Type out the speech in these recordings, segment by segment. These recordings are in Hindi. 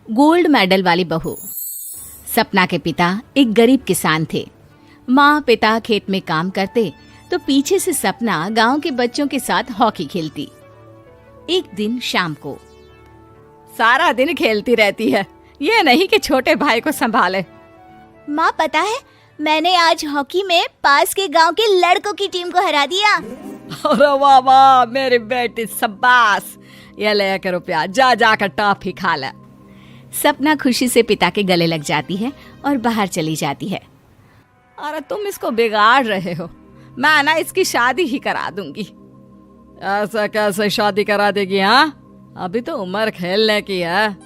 गोल्ड मेडल वाली बहू। सपना के पिता एक गरीब किसान थे। माँ पिता खेत में काम करते तो पीछे से सपना गांव के बच्चों के साथ हॉकी खेलती। एक दिन शाम को, सारा दिन खेलती रहती है, ये नहीं कि छोटे भाई को संभाले। माँ पता है, मैंने आज हॉकी में पास के गांव के लड़कों की टीम को हरा दिया। अरे वाह वाह मेरी बेटी, शाबाश। ये ले के रुपया, जा जाकर टॉफी खा ले। सपना खुशी से पिता के गले लग जाती है और बाहर चली जाती है। अरे तुम इसको बिगाड़ रहे हो, मैं ना इसकी शादी ही करा दूंगी। ऐसा कैसे शादी करा देगी? हाँ, अभी तो उम्र खेलने की है।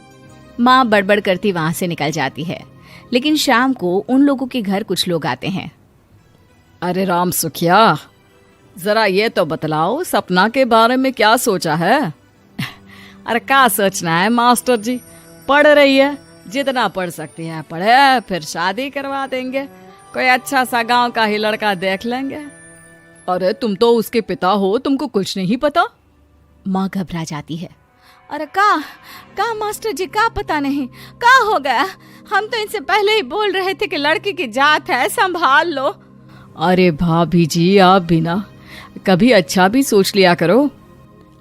माँ बड़बड़ करती वहां से निकल जाती है। लेकिन शाम को उन लोगों के घर कुछ लोग आते हैं। अरे राम सुखिया, जरा ये तो बतलाओ, सपना के बारे में क्या सोचा है? अरे क्या सोचना है मास्टर जी, पढ़ रही है, जितना पढ़ सकती है पढ़े, फिर शादी करवा देंगे, कोई अच्छा सा गांव का ही लड़का देख लेंगे। अरे तुम तो उसके पिता हो, तुमको कुछ नहीं पता? माँ घबरा जाती है। अरे का मास्टर जी, का पता नहीं, का हो गया? हम तो इनसे पहले ही बोल रहे थे कि लड़की की जात है, संभाल लो। अरे भाभी जी, आप भी ना कभी अच्छा भी सोच लिया करो।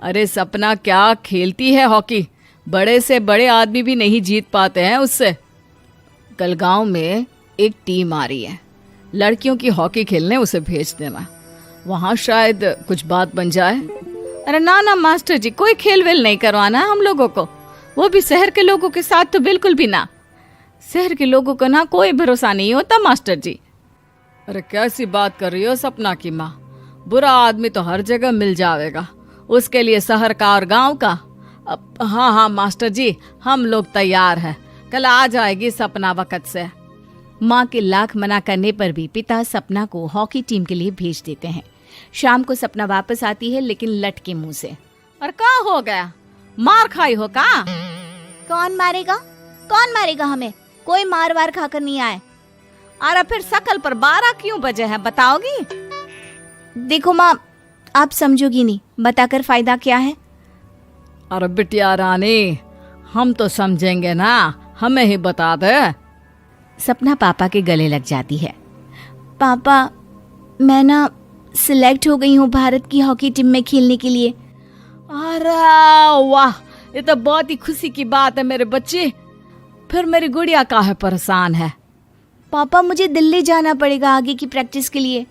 अरे सपना क्या खेलती है हॉकी, बड़े से बड़े आदमी भी नहीं जीत पाते हैं उससे। कल गांव में एक टीम आ रही है, लड़कियों की हॉकी खेलने उसे भेज देना, वहां शायद कुछ बात बन जाए। अरे ना ना मास्टर जी, कोई खेल वेल नहीं करवाना हम लोगों को, वो भी शहर के लोगों के साथ तो बिल्कुल भी ना। शहर के लोगों को ना कोई भरोसा नहीं होता मास्टर जी। अरे कैसी बात कर रही हो सपना की माँ, बुरा आदमी तो हर जगह मिल जाएगा, उसके लिए शहर का और गांव का। हाँ हाँ मास्टर जी, हम लोग तैयार हैं, कल आ जाएगी सपना वक्त से। माँ के लाख मना करने पर भी पिता सपना को हॉकी टीम के लिए भेज देते हैं। शाम को सपना वापस आती है, लेकिन लट के मुंह से। और क्या हो गया, मार खाई हो का? कौन मारेगा हमें? कोई मार वार खाकर नहीं आए। अरे फिर शकल पर 12 क्यों बजे हैं, बताओगी? देखो माँ, आप समझोगी नहीं, बताकर फायदा क्या है? अरे बिटिया रानी, हम तो समझेंगे ना, हमें ही बता दे। सपना पापा के गले लग जाती है। पापा, मैं ना सिलेक्ट हो गई हूँ भारत की हॉकी टीम में खेलने के लिए। अरे वाह, ये तो बहुत ही खुशी की बात है मेरे बच्चे। फिर मेरी गुड़िया काहे परेशान है? पापा, मुझे दिल्ली जाना पड़ेगा आगे की प्रैक्टिस के लिए।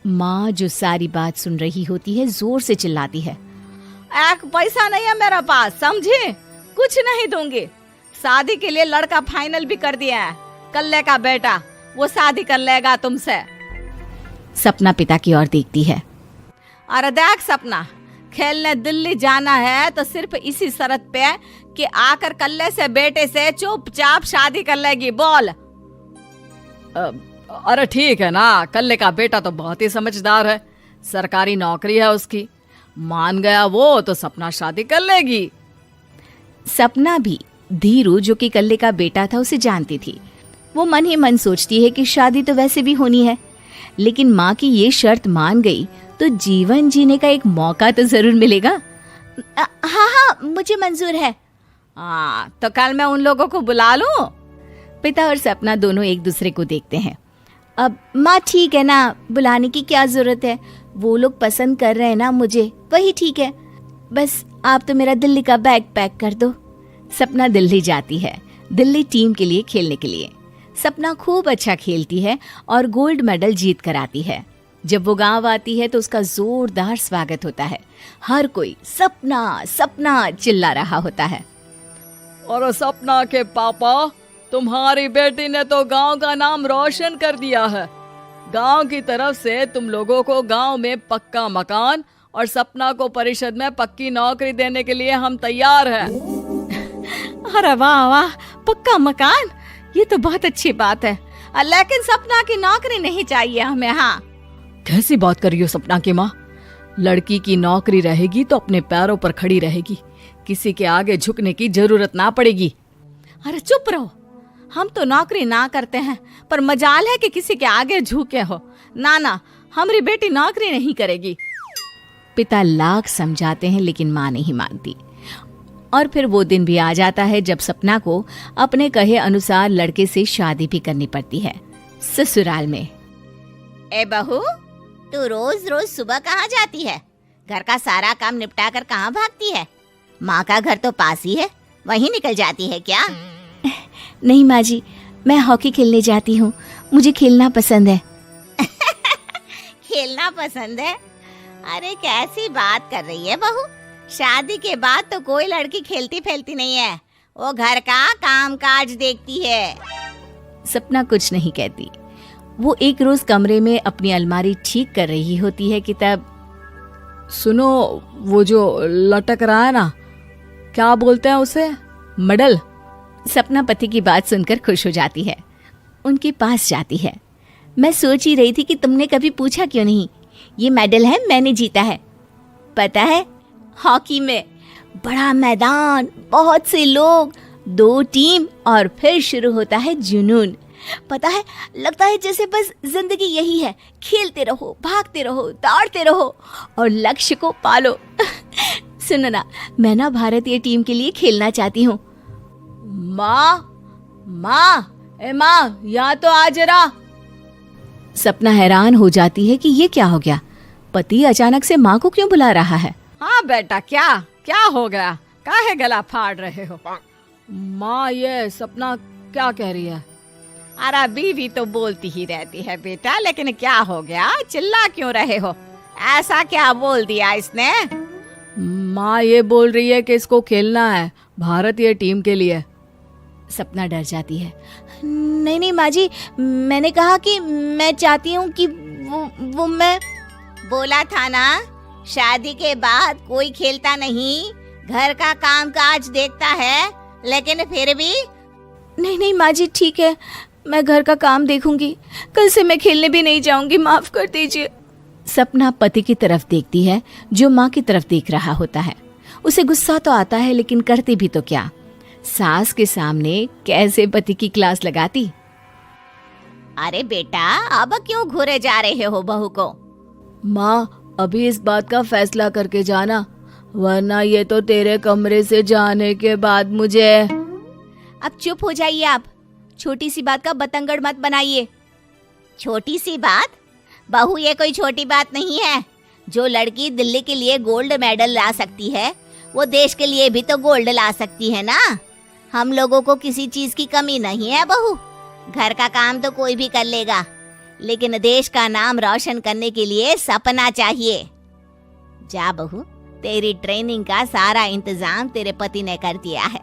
माँ जो सारी बात सुन रही होती है, जोर से चिल्लाती है। एक पैसा नहीं है मेरे पास, समझे? कुछ नहीं दूंगी। शादी के लिए लड़का फाइनल भी कर दिया है, कल्ले का बेटा, वो शादी कर लेगा तुमसे। सपना पिता की ओर देखती है। अरे देख सपना, खेलने दिल्ली जाना है तो सिर्फ इसी शर्त पे कि आकर कल्ले से बेटे से चुपचाप शादी कर लेगी, बोल। अरे ठीक है ना, कल्ले का बेटा तो बहुत ही समझदार है, सरकारी नौकरी है उसकी, मान गया वो तो सपना शादी कर लेगी। सपना भी धीरू, जो कि कल्ले का बेटा था, उसे जानती थी। वो मन ही मन सोचती है कि शादी तो वैसे भी होनी है, लेकिन माँ की ये शर्त मान गई तो जीवन जीने का एक मौका तो जरूर मिलेगा। हाँ, मुझे मंजूर है। हाँ, तो कल मैं उन लोगों को बुला लूं? पिता और सपना दोनों एक दूसरे को देखते हैं। अब माँ ठीक है ना, बुलाने की क्या जरूरत है, वो लोग पसंद कर रहे हैं ना मुझे, वही ठीक है। बस आप तो मेरा दिल्ली का बैग पैक कर दो। सपना दिल्ली जाती है, दिल्ली टीम के लिए खेलने के लिए। सपना खूब अच्छा खेलती है और गोल्ड मेडल जीत कर आती है। जब वो गांव आती है तो उसका जोरदार स्वागत होता है। हर कोई सपना सपना चिल्ला रहा होता है। और सपना के पापा, तुम्हारी बेटी ने तो गांव का नाम रोशन कर दिया है। गांव की तरफ से तुम लोगों को गांव में पक्का मकान और सपना को परिषद में पक्की नौकरी देने के लिए हम तैयार हैं। अरे वाह वाह, पक्का मकान, ये तो बहुत अच्छी बात है, लेकिन सपना की नौकरी नहीं चाहिए हमें। हाँ, कैसी बात कर रही हो सपना की माँ? लड़की की नौकरी रहेगी तो अपने पैरों पर खड़ी रहेगी, किसी के आगे झुकने की जरूरत ना पड़ेगी। अरे चुप रहो, हम तो नौकरी ना करते हैं, पर मजाल है कि किसी के आगे झुके हो। ना ना, हमारी बेटी नौकरी नहीं करेगी। पिता लाख समझाते हैं लेकिन माँ नहीं मानती। और फिर वो दिन भी आ जाता है जब सपना को अपने कहे अनुसार लड़के से शादी भी करनी पड़ती है। ससुराल में। ए बहू, तू रोज रोज सुबह कहाँ जाती है? घर का सारा काम निपटा कर कहाँ भागती है? माँ का घर तो पास ही है, वहीं निकल जाती है क्या? नहीं माँ जी, मैं हॉकी खेलने जाती हूँ, मुझे खेलना पसंद है। खेलना पसंद है? अरे कैसी बात कर रही है बहू, शादी के बाद तो कोई लड़की खेलती फैलती नहीं है, वो घर का काम काज देखती है। सपना कुछ नहीं कहती। वो एक रोज कमरे में अपनी अलमारी ठीक कर रही होती है कि तब सुनो, वो जो लटक रहा है ना, क्या बोलते हैं उसे? मेडल। सपना पति की बात सुनकर खुश हो जाती है, उनके पास जाती है। मैं सोच ही रही थी कि तुमने कभी पूछा क्यों नहीं। ये मेडल है, मैंने जीता है, पता है, हॉकी में। बड़ा मैदान, बहुत से लोग, 2 टीम और फिर शुरू होता है जुनून। पता है, लगता है जैसे बस जिंदगी यही है, खेलते रहो, भागते रहो, दौड़ते रहो और लक्ष्य को पालो। सुनो ना, मैं ना भारतीय टीम के लिए खेलना चाहती हूँ। माँ, यहाँ तो आ जरा। सपना हैरान हो जाती है कि ये क्या हो गया, पति अचानक से माँ को क्यों बुला रहा है। हाँ बेटा, क्या हो गया? काहे गला फाड़ रहे हो? माँ, ये सपना क्या कह रही है? अरे बीवी तो बोलती ही रहती है बेटा, लेकिन क्या हो गया, चिल्ला क्यों रहे हो? ऐसा क्या बोल दिया इसने? माँ ये बोल रही है कि इसको खेलना है भारतीय टीम के लिए। सपना डर जाती है। नहीं माँ जी, मैंने कहा कि मैं चाहती हूँ कि वो मैं बोला था ना, शादी के बाद कोई खेलता नहीं, घर का काम काज देखता है, लेकिन फिर भी। नहीं माँ जी, ठीक है, मैं घर का काम देखूंगी, कल से मैं खेलने भी नहीं जाऊंगी, माफ कर दीजिए। सपना पति की तरफ देखती है जो माँ की तरफ देख रहा होता है। उसे गुस्सा तो आता है, लेकिन करती भी तो क्या, सास के सामने कैसे पति की क्लास लगाती। अरे बेटा, अब क्यों घूरे जा रहे हो बहू को? माँ, अभी इस बात का फैसला करके जाना, वरना ये तो तेरे कमरे से जाने के बाद मुझे। अब चुप हो जाइए आप, छोटी सी बात का बतंगड़ मत बनाइए। छोटी सी बात? बहू, ये कोई छोटी बात नहीं है। जो लड़की दिल्ली के लिए गोल्ड मेडल ला सकती है, वो देश के लिए भी तो गोल्ड ला सकती है ना। हम लोगों को किसी चीज की कमी नहीं है बहू, घर का काम तो कोई भी कर लेगा, लेकिन देश का नाम रोशन करने के लिए सपना चाहिए। जा बहू, तेरी ट्रेनिंग का सारा इंतजाम तेरे पति ने कर दिया है,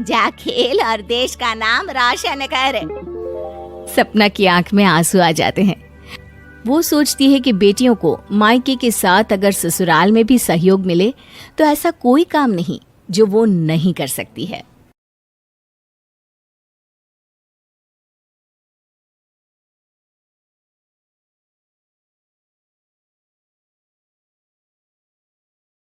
जा खेल और देश का नाम रोशन कर। सपना की आंख में आंसू आ जाते हैं। वो सोचती है कि बेटियों को मायके के साथ अगर ससुराल में भी सहयोग मिले तो ऐसा कोई काम नहीं जो वो नहीं कर सकती है।